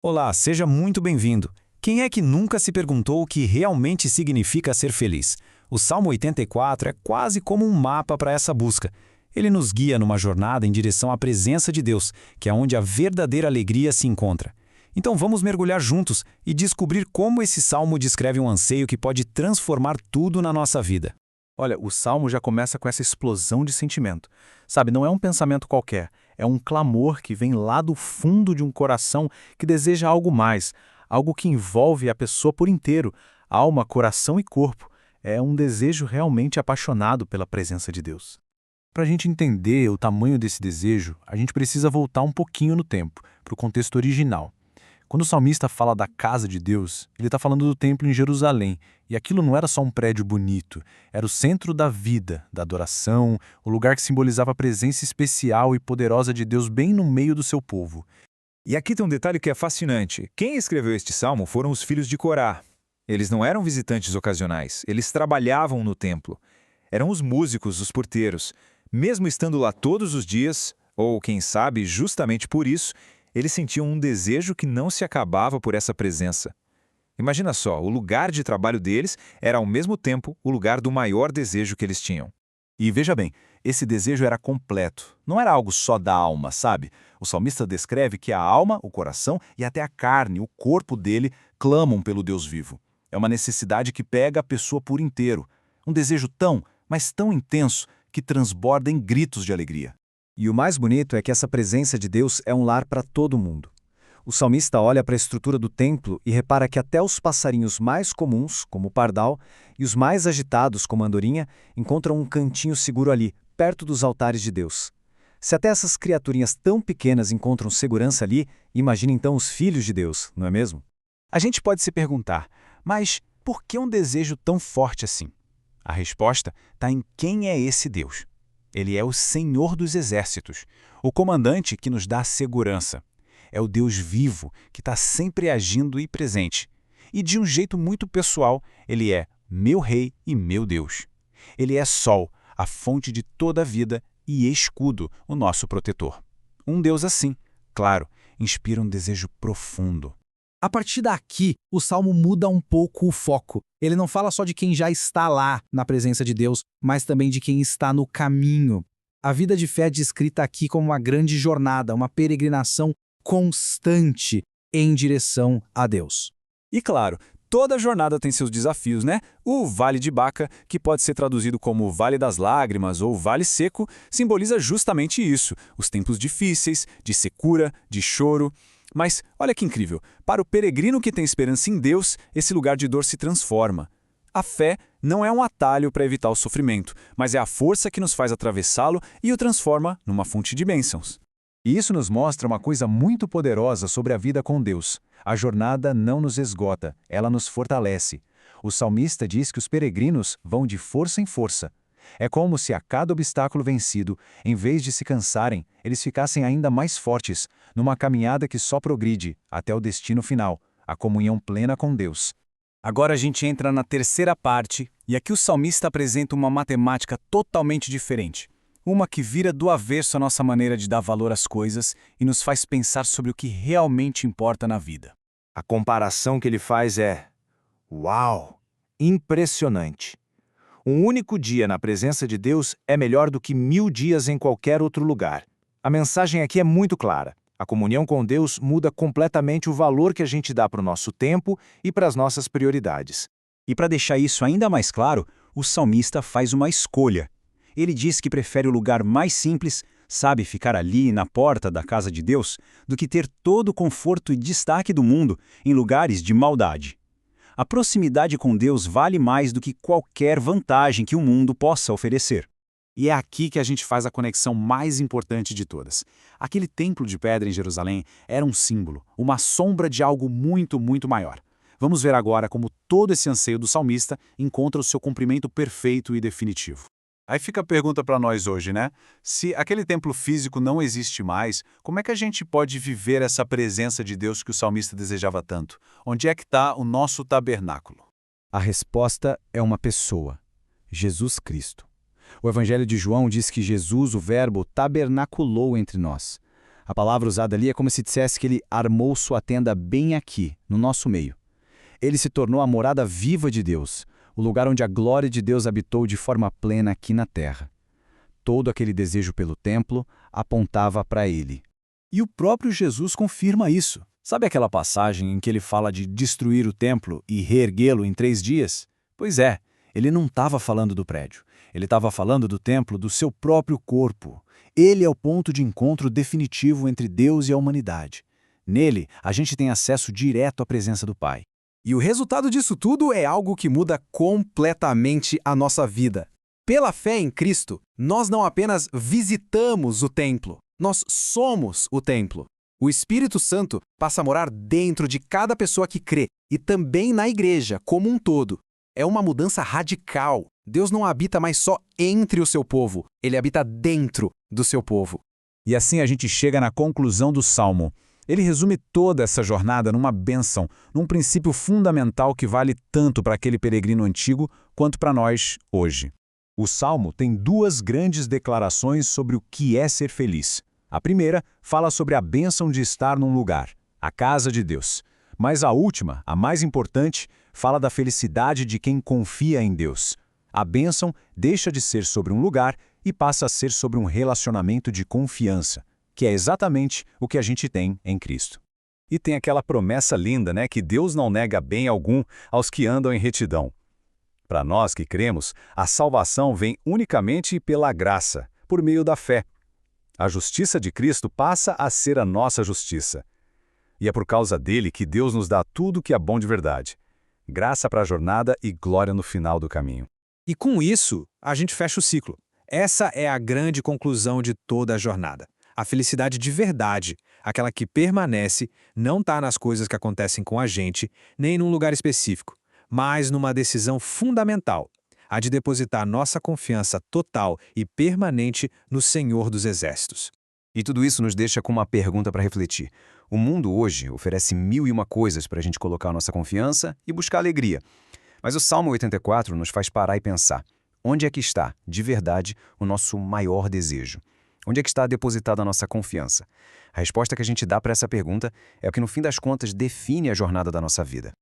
Olá, seja muito bem-vindo. Quem é que nunca se perguntou o que realmente significa ser feliz? O Salmo 84 é quase como um mapa para essa busca. Ele nos guia numa jornada em direção à presença de Deus, que é onde a verdadeira alegria se encontra. Então vamos mergulhar juntos e descobrir como esse salmo descreve um anseio que pode transformar tudo na nossa vida. Olha, o Salmo já começa com essa explosão de sentimento. Sabe, não é um pensamento qualquer, é um clamor que vem lá do fundo de um coração que deseja algo mais, algo que envolve a pessoa por inteiro, alma, coração e corpo. É um desejo realmente apaixonado pela presença de Deus. Para a gente entender o tamanho desse desejo, a gente precisa voltar um pouquinho no tempo, para o contexto original. Quando o salmista fala da casa de Deus, ele está falando do templo em Jerusalém, e aquilo não era só um prédio bonito, era o centro da vida, da adoração, o lugar que simbolizava a presença especial e poderosa de Deus bem no meio do seu povo. E aqui tem um detalhe que é fascinante. Quem escreveu este salmo foram os filhos de Corá. Eles não eram visitantes ocasionais, eles trabalhavam no templo. Eram os músicos, os porteiros. Mesmo estando lá todos os dias, ou quem sabe justamente por isso, eles sentiam um desejo que não se acabava por essa presença. Imagina só, o lugar de trabalho deles era ao mesmo tempo o lugar do maior desejo que eles tinham. E veja bem, esse desejo era completo, não era algo só da alma, sabe? O salmista descreve que a alma, o coração e até a carne, o corpo dele, clamam pelo Deus vivo. É uma necessidade que pega a pessoa por inteiro. Um desejo tão, mas tão intenso, que transborda em gritos de alegria. E o mais bonito é que essa presença de Deus é um lar para todo mundo. O salmista olha para a estrutura do templo e repara que até os passarinhos mais comuns, como o pardal, e os mais agitados, como a andorinha, encontram um cantinho seguro ali, perto dos altares de Deus. Se até essas criaturinhas tão pequenas encontram segurança ali, imagine então os filhos de Deus, não é mesmo? A gente pode se perguntar, mas por que um desejo tão forte assim? A resposta está em quem é esse Deus. Ele é o Senhor dos Exércitos, o comandante que nos dá segurança. É o Deus vivo que está sempre agindo e presente. E de um jeito muito pessoal, ele é meu Rei e meu Deus. Ele é Sol, a fonte de toda a vida, e escudo, o nosso protetor. Um Deus assim, claro, inspira um desejo profundo. A partir daqui, o Salmo muda um pouco o foco. Ele não fala só de quem já está lá na presença de Deus, mas também de quem está no caminho. A vida de fé é descrita aqui como uma grande jornada, uma peregrinação constante em direção a Deus. E claro, toda jornada tem seus desafios, né? O Vale de Baca, que pode ser traduzido como Vale das Lágrimas ou Vale Seco, simboliza justamente isso, os tempos difíceis, de secura, de choro. Mas olha que incrível, para o peregrino que tem esperança em Deus, esse lugar de dor se transforma. A fé não é um atalho para evitar o sofrimento, mas é a força que nos faz atravessá-lo e o transforma numa fonte de bênçãos. E isso nos mostra uma coisa muito poderosa sobre a vida com Deus. A jornada não nos esgota, ela nos fortalece. O salmista diz que os peregrinos vão de força em força. É como se a cada obstáculo vencido, em vez de se cansarem, eles ficassem ainda mais fortes, numa caminhada que só progride até o destino final, a comunhão plena com Deus. Agora a gente entra na terceira parte, e aqui o salmista apresenta uma matemática totalmente diferente. Uma que vira do avesso a nossa maneira de dar valor às coisas e nos faz pensar sobre o que realmente importa na vida. A comparação que ele faz é: uau! Impressionante! Um único dia na presença de Deus é melhor do que 1000 dias em qualquer outro lugar. A mensagem aqui é muito clara. A comunhão com Deus muda completamente o valor que a gente dá para o nosso tempo e para as nossas prioridades. E para deixar isso ainda mais claro, o salmista faz uma escolha. Ele diz que prefere o lugar mais simples, sabe, ficar ali na porta da casa de Deus, do que ter todo o conforto e destaque do mundo em lugares de maldade. A proximidade com Deus vale mais do que qualquer vantagem que o mundo possa oferecer. E é aqui que a gente faz a conexão mais importante de todas. Aquele templo de pedra em Jerusalém era um símbolo, uma sombra de algo muito, muito maior. Vamos ver agora como todo esse anseio do salmista encontra o seu cumprimento perfeito e definitivo. Aí fica a pergunta para nós hoje, né? Se aquele templo físico não existe mais, como é que a gente pode viver essa presença de Deus que o salmista desejava tanto? Onde é que está o nosso tabernáculo? A resposta é uma pessoa, Jesus Cristo. O Evangelho de João diz que Jesus, o Verbo, tabernaculou entre nós. A palavra usada ali é como se dissesse que ele armou sua tenda bem aqui, no nosso meio. Ele se tornou a morada viva de Deus, o lugar onde a glória de Deus habitou de forma plena aqui na terra. Todo aquele desejo pelo templo apontava para ele. E o próprio Jesus confirma isso. Sabe aquela passagem em que ele fala de destruir o templo e reerguê-lo em 3 dias? Pois é, ele não estava falando do prédio. Ele estava falando do templo do seu próprio corpo. Ele é o ponto de encontro definitivo entre Deus e a humanidade. Nele, a gente tem acesso direto à presença do Pai. E o resultado disso tudo é algo que muda completamente a nossa vida. Pela fé em Cristo, nós não apenas visitamos o templo, nós somos o templo. O Espírito Santo passa a morar dentro de cada pessoa que crê e também na igreja como um todo. É uma mudança radical. Deus não habita mais só entre o seu povo, ele habita dentro do seu povo. E assim a gente chega na conclusão do Salmo. Ele resume toda essa jornada numa bênção, num princípio fundamental que vale tanto para aquele peregrino antigo quanto para nós hoje. O Salmo tem 2 grandes declarações sobre o que é ser feliz. A primeira fala sobre a bênção de estar num lugar, a casa de Deus. Mas a última, a mais importante, fala da felicidade de quem confia em Deus. A bênção deixa de ser sobre um lugar e passa a ser sobre um relacionamento de confiança, que é exatamente o que a gente tem em Cristo. E tem aquela promessa linda, né, que Deus não nega bem algum aos que andam em retidão. Para nós que cremos, a salvação vem unicamente pela graça, por meio da fé. A justiça de Cristo passa a ser a nossa justiça. E é por causa dele que Deus nos dá tudo que é bom de verdade. Graça para a jornada e glória no final do caminho. E com isso, a gente fecha o ciclo. Essa é a grande conclusão de toda a jornada. A felicidade de verdade, aquela que permanece, não está nas coisas que acontecem com a gente, nem num lugar específico, mas numa decisão fundamental, a de depositar nossa confiança total e permanente no Senhor dos Exércitos. E tudo isso nos deixa com uma pergunta para refletir. O mundo hoje oferece 1001 coisas para a gente colocar nossa confiança e buscar alegria. Mas o Salmo 84 nos faz parar e pensar. Onde é que está, de verdade, o nosso maior desejo? Onde é que está depositada a nossa confiança? A resposta que a gente dá para essa pergunta é o que, no fim das contas, define a jornada da nossa vida.